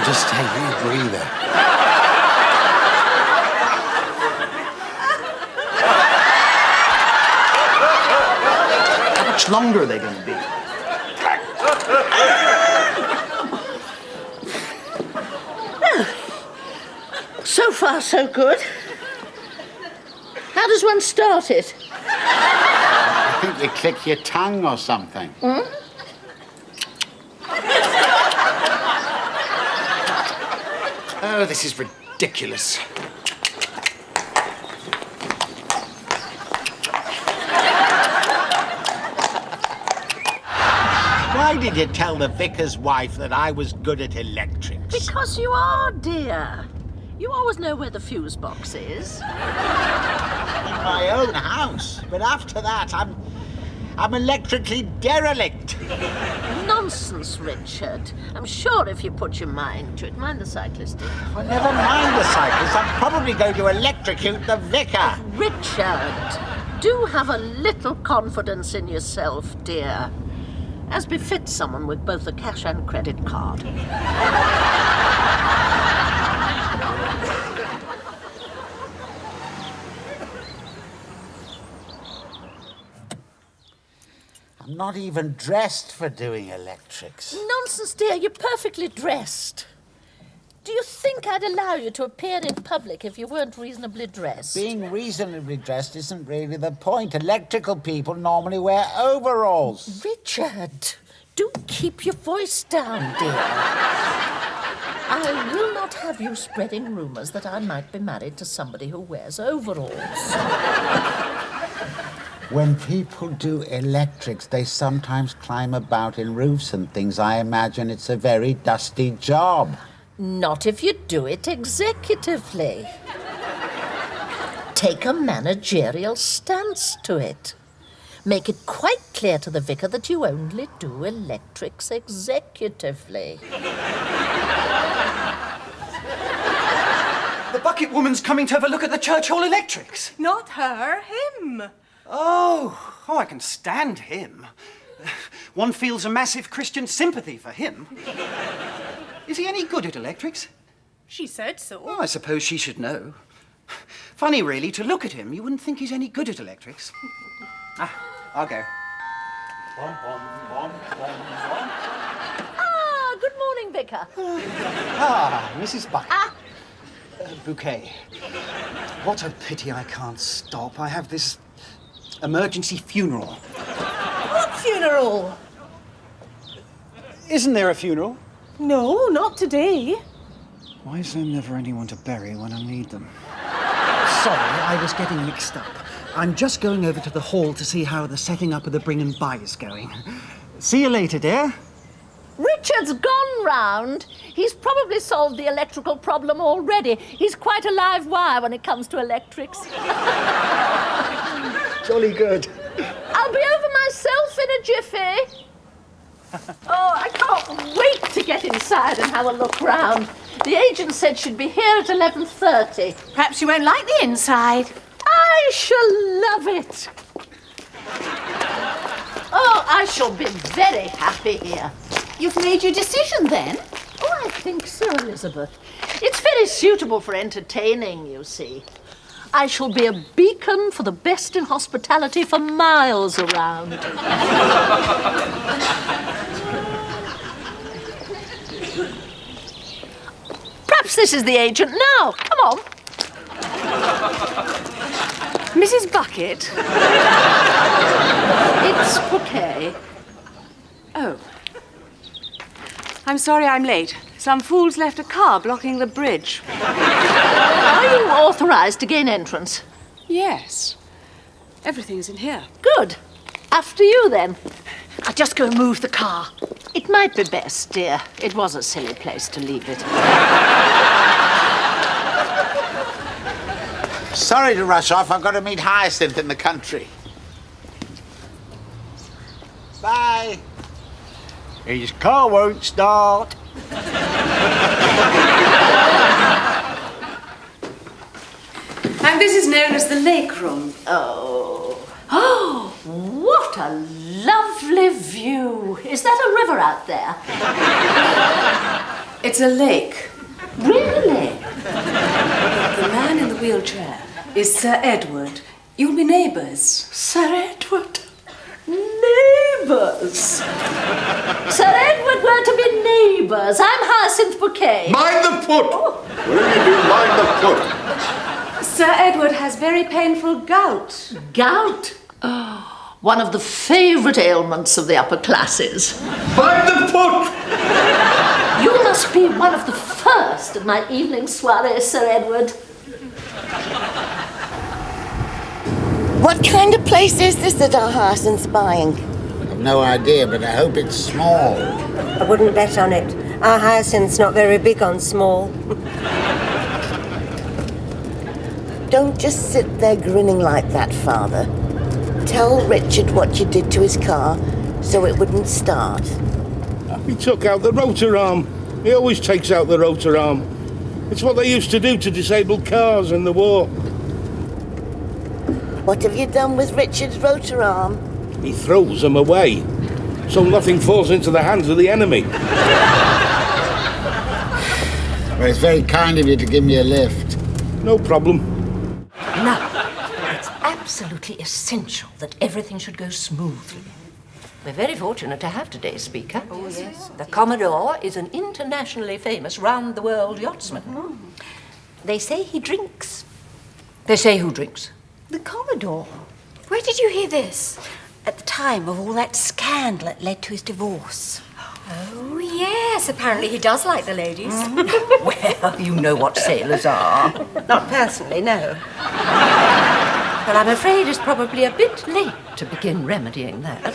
Just take a breather. How much longer are they going to be? So far, so good. How does one start it? I think you click your tongue or something. Oh, this is ridiculous. Why did you tell the vicar's wife that I was good at electrics? Because you are, dear. You always know where the fuse box is. In my own house. But after that, I'm electrically derelict. Nonsense, Richard. I'm sure if you put your mind to it. Mind the cyclist, dear. Well, never mind the cyclist. I'm probably going to electrocute the vicar. Richard, do have a little confidence in yourself, dear. As befits someone with both a cash and credit card. I'm not even dressed for doing electrics. Nonsense, dear. You're perfectly dressed. Do you think I'd allow you to appear in public if you weren't reasonably dressed? Being reasonably dressed isn't really the point. Electrical people normally wear overalls. Richard, do keep your voice down, dear. I will not have you spreading rumours that I might be married to somebody who wears overalls. When people do electrics, they sometimes climb about in roofs and things. I imagine it's a very dusty job. Not if you do it executively. Take a managerial stance to it. Make it quite clear to the vicar that you only do electrics executively. The bucket woman's coming to have a look at the church hall electrics. Not her, him. Oh, I can stand him. One feels a massive Christian sympathy for him. Is he any good at electrics? She said so. Well, I suppose she should know. Funny, really, to look at him, you wouldn't think he's any good at electrics. I'll go. Ah, good morning, Vicar. Mrs. Bucket. Bouquet. What a pity I can't stop. I have this emergency funeral. What funeral? Isn't there a funeral? No, not today. Why is there never anyone to bury when I need them? Sorry, I was getting mixed up. I'm just going over to the hall to see how the setting up of the bring and buy is going. See you later, dear. Richard's gone round. He's probably solved the electrical problem already. He's quite a live wire when it comes to electrics. Jolly good. I'll be over myself in a jiffy. Oh, I can't wait to get inside and have a look round. The agent said she'd be here at 11:30. Perhaps you won't like the inside. I shall love it. Oh, I shall be very happy here. You've made your decision, then? Oh, I think so, Elizabeth. It's very suitable for entertaining, you see. I shall be a beacon for the best in hospitality for miles around. Perhaps this is the agent now. Come on. Mrs. Bucket? It's Bouquet. Oh. I'm sorry I'm late. Some fools left a car blocking the bridge. Are you authorised to gain entrance? Yes. Everything's in here. Good. After you, then. I'll just go move the car. It might be best, dear. It was a silly place to leave it. Sorry to rush off. I've got to meet Hyacinth in the country. Bye. His car won't start. And this is known as the lake room. Oh. Oh, what a lovely view. Is that a river out there? It's a lake. Really? The man in the wheelchair is Sir Edward. You'll be neighbours. Sir Edward? Neighbours? Sir Edward, we're to be neighbours. I'm Hyacinth Bouquet. Mind the foot! Oh. Whatever you do, mind the foot. Sir Edward has very painful gout. Gout? Oh, one of the favourite ailments of the upper classes. Mind the foot! You must be one of the first at my evening soiree, Sir Edward. What kind of place is this that our Hyacinth's buying? I've no idea, but I hope it's small. I wouldn't bet on it. Our Hyacinth's not very big on small. Don't just sit there grinning like that, Father. Tell Richard what you did to his car so it wouldn't start. He took out the rotor arm. He always takes out the rotor arm. It's what they used to do to disabled cars in the war. What have you done with Richard's rotor arm? He throws them away, so nothing falls into the hands of the enemy. Well, it's very kind of you to give me a lift. No problem. Now, it's absolutely essential that everything should go smoothly. We're very fortunate to have today's speaker. Oh, yes. The Commodore is an internationally famous round-the-world yachtsman. They say he drinks. They say who drinks? The Commodore. Where did you hear this? At the time of all that scandal that led to his divorce. Oh, yes. Apparently he does like the ladies. Well, you know what sailors are. Not personally, no. But I'm afraid it's probably a bit late to begin remedying that.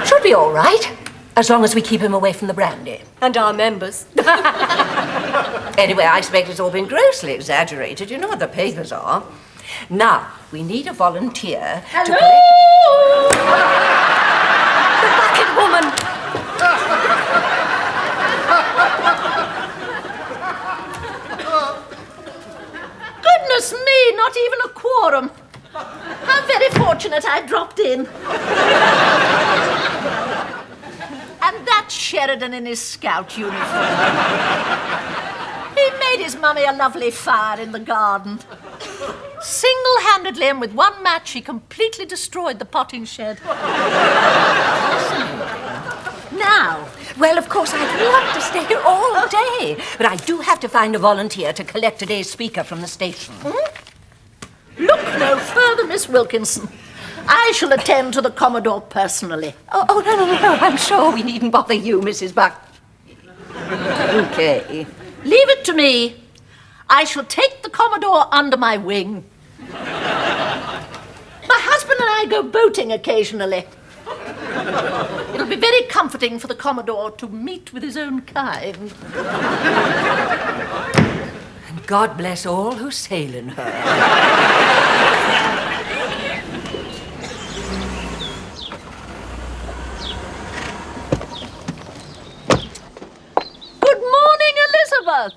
Should be all right, as long as we keep him away from the brandy. And our members. Anyway, I expect it's all been grossly exaggerated. You know what the papers are. Now, we need a volunteer to collect... The bucket woman! Goodness me, not even a quorum. How very fortunate I dropped in. And that's Sheridan in his scout uniform. He made his mummy a lovely fire in the garden. Single-handedly and with one match, he completely destroyed the potting shed. Now, well, of course, I'd love to stay here all day, but I do have to find a volunteer to collect today's speaker from the station. Look no further, Miss Wilkinson. I shall attend to the Commodore personally. Oh, no, I'm sure we needn't bother you, Mrs. Buck. Okay. Leave it to me. I shall take the Commodore under my wing. My husband and I go boating occasionally. It'll be very comforting for the Commodore to meet with his own kind. And God bless all who sail in her. Good morning, Elizabeth.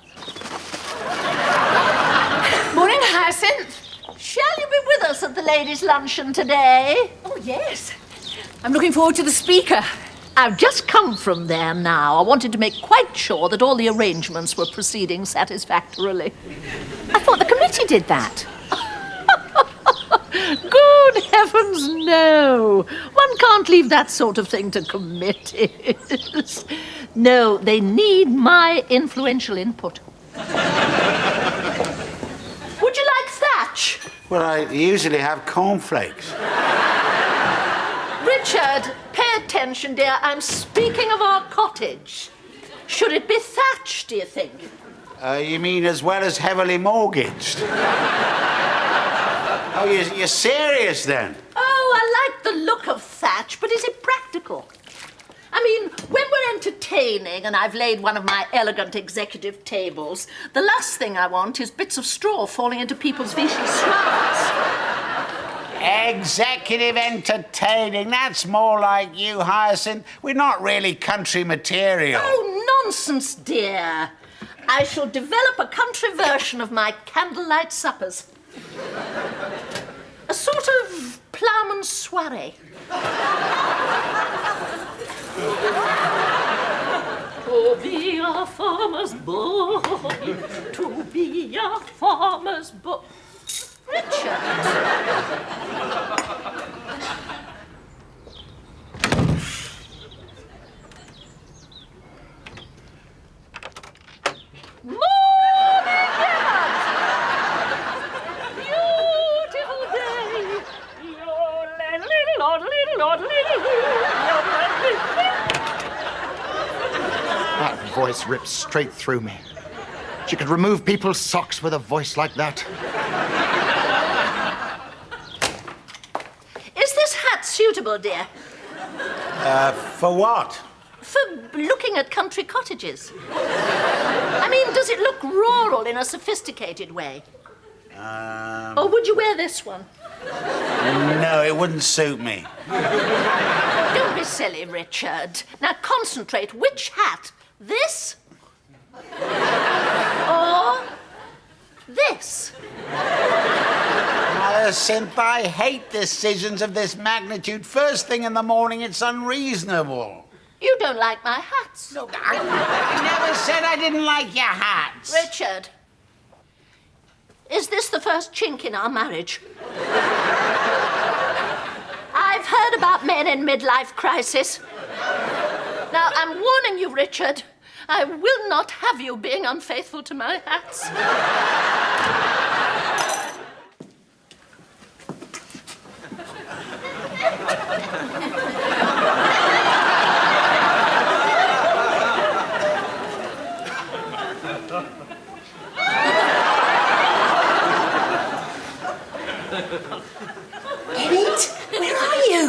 Morning, Hyacinth. Shall you be with us at the ladies' luncheon today? Oh, yes. I'm looking forward to the speaker. I've just come from there now. I wanted to make quite sure that all the arrangements were proceeding satisfactorily. I thought the committee did that. Good heavens, no. One can't leave that sort of thing to committees. No, they need my influential input. Would you like thatch? Well, I usually have cornflakes. Richard, pay attention, dear. I'm speaking of our cottage. Should it be thatched, do you think? You mean as well as heavily mortgaged? Oh, you're serious then? Oh, I like the look of thatch, but is it practical? I mean, when we're entertaining and I've laid one of my elegant executive tables, the last thing I want is bits of straw falling into people's Vichy swans. Executive entertaining, that's more like you, Hyacinth. We're not really country material. Oh, nonsense, dear. I shall develop a country version of my candlelight suppers. A sort of Plowman soiree. To be a farmer's boy, to be a farmer's boy. Richard! That voice ripped straight through me. She could remove people's socks with a voice like that. Is this hat suitable, dear? For what? For looking at country cottages. I mean, does it look rural in a sophisticated way? Or would you wear this one? No, it wouldn't suit me. Don't be silly, Richard. Now concentrate. Which hat? This? Or this? Hyacinth, I hate decisions of this magnitude. First thing in the morning, it's unreasonable. You don't like my hats. No, I never said I didn't like your hats. Richard, is this the first chink in our marriage? I've heard about men in midlife crisis. Now, I'm warning you, Richard. I will not have you being unfaithful to my hats. Bennett, where are you?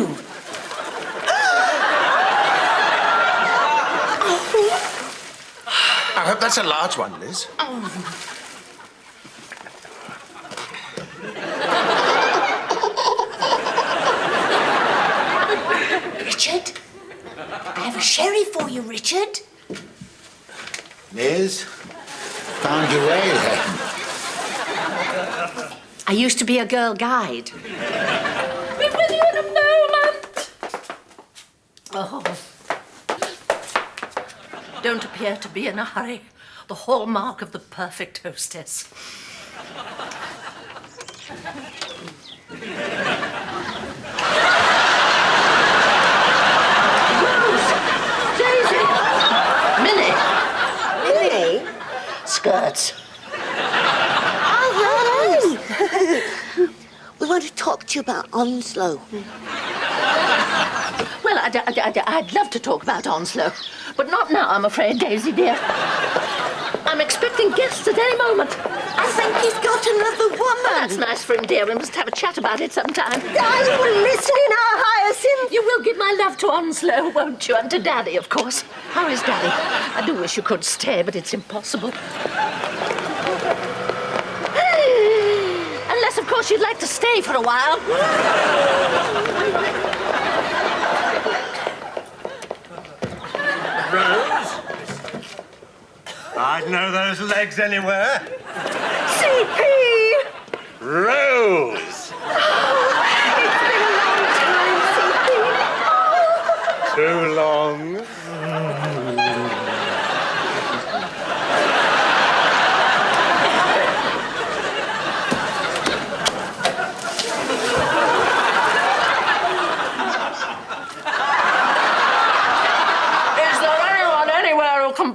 I hope that's a large one, Liz. Richard, I have a sherry for you, Richard. Liz, found your way then. I used to be a girl guide. Be with you in a moment. Oh. Don't appear to be in a hurry. The hallmark of the perfect hostess. Daisy! Minnie! Minnie? Skirts. We want to talk to you about Onslow. Well, I'd love to talk about Onslow, but not now, I'm afraid, Daisy dear. I'm expecting guests at any moment. I think he's got another woman. Well, that's nice for him, dear. We must have a chat about it sometime. Are you listening now, Hyacinth? You will give my love to Onslow, won't you? And to Daddy, of course. How is Daddy? I do wish you could stay, but it's impossible. Unless, of course, you'd like to stay for a while. Rose? I'd know those legs anywhere. CP! Rose! It's been a long time, CP. Too long.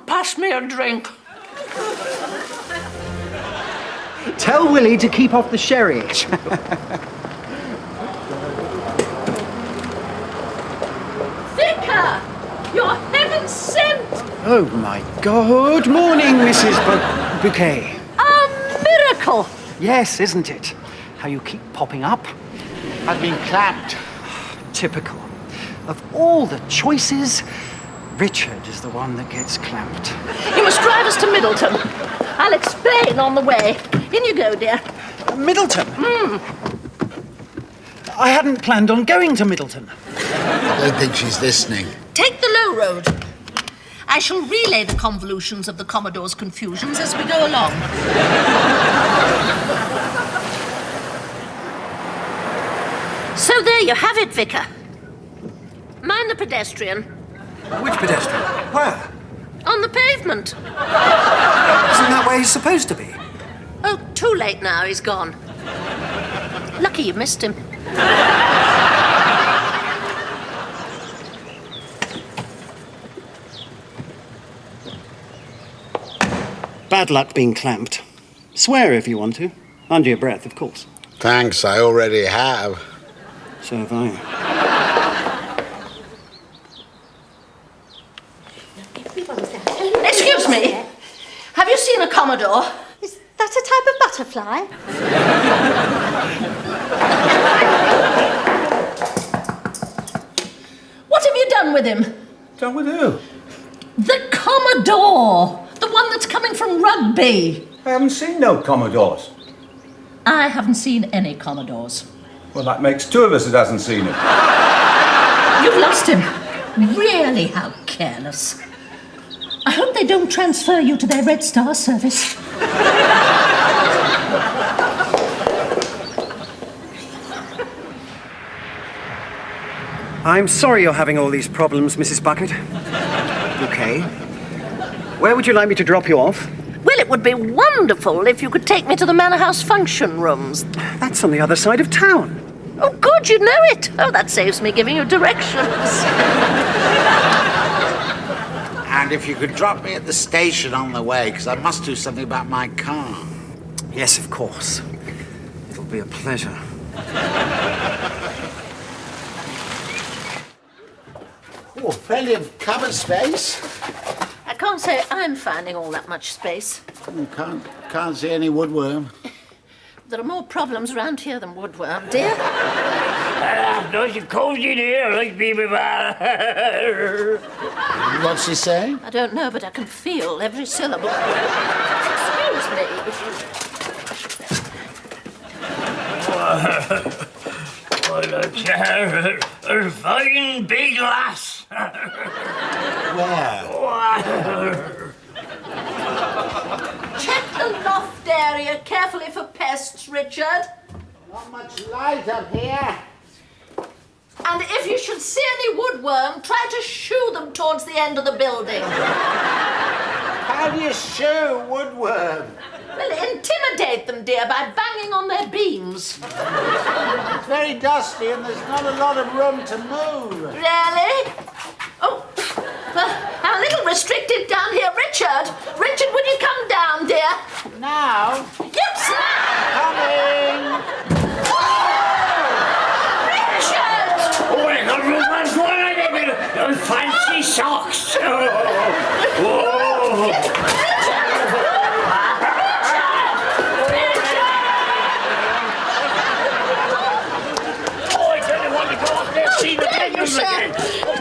Pass me a drink. Tell Willie to keep off the sherry. Vicar! You're heaven sent! Oh, my God. Good morning, Mrs. Bouquet. A miracle! Yes, isn't it? How you keep popping up. I've been clamped. Typical. Of all the choices, Richard is the one that gets clamped. You must drive us to Middleton. I'll explain on the way. In you go, dear. Middleton? I hadn't planned on going to Middleton. I don't think she's listening. Take the low road. I shall relay the convolutions of the Commodore's confusions as we go along. So there you have it, Vicar. Mind the pedestrian. Which pedestrian? Where? On the pavement. Isn't that where he's supposed to be? Oh, too late now, he's gone. Lucky you missed him. Bad luck being clamped. Swear if you want to. Under your breath, of course. Thanks, I already have. So have I. Excuse me. Have you seen a Commodore? Is that a type of butterfly? What have you done with him? Done with who? The Commodore. The one that's coming from Rugby. I haven't seen no Commodores. I haven't seen any Commodores. Well, that makes two of us that hasn't seen him. You've lost him. Really, how careless. I hope they don't transfer you to their Red Star service. I'm sorry you're having all these problems, Mrs. Bucket. Okay. Where would you like me to drop you off? Well, it would be wonderful if you could take me to the Manor House function rooms. That's on the other side of town. Oh, good, you know it. Oh, that saves me giving you directions. And if you could drop me at the station on the way, because I must do something about my car. Yes, of course. It'll be a pleasure. Oh, plenty of cupboard space. I can't say I'm finding all that much space. Can't see any woodworm. There are more problems around here than woodworm, dear. Nice and cosy in here, like baby bar. What's he saying? I don't know, but I can feel every syllable. Excuse me. Well, a fine big lass. Where? Check the loft area carefully for pests, Richard. Not much light up here. And if you should see any woodworm, try to shoo them towards the end of the building. How do you shoo woodworm? Well, intimidate them, dear, by banging on their beams. It's very dusty and there's not a lot of room to move. Really? Oh, well, I'm a little restricted down here. Richard! Richard, would you come down, dear? Now? You snap! Coming! Richard! Oh, I got room for those fancy socks.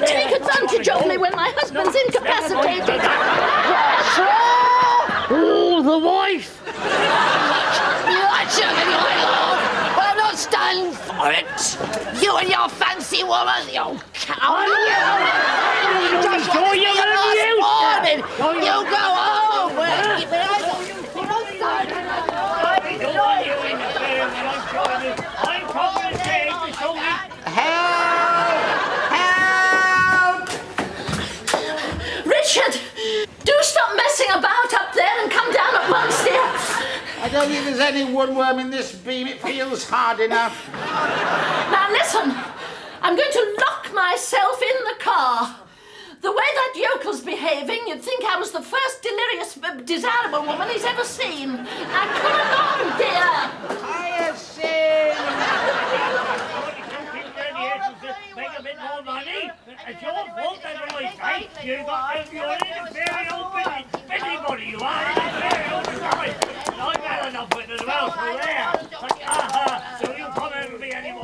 Take advantage of me when my husband's incapacitated. Oh, the wife! I'm not standing for it. You and your fancy woman, you coward. You just want to be last morning. You go home. Keep it outside. I'm coming to say to somebody. Richard, do stop messing about up there and come down at once, dear. I don't think there's any woodworm in this beam. It feels hard enough. Now listen, I'm going to lock myself in the car. The way that yokel's behaving, you'd think I was the first delirious, desirable woman he's ever seen. Now come along, dear. Hyacinth! Make a bit more money. It's your fault that always say you've got you're interfering open. Anybody you are interfering open time. And I've had enough with it as well, so there. So you come over me anymore.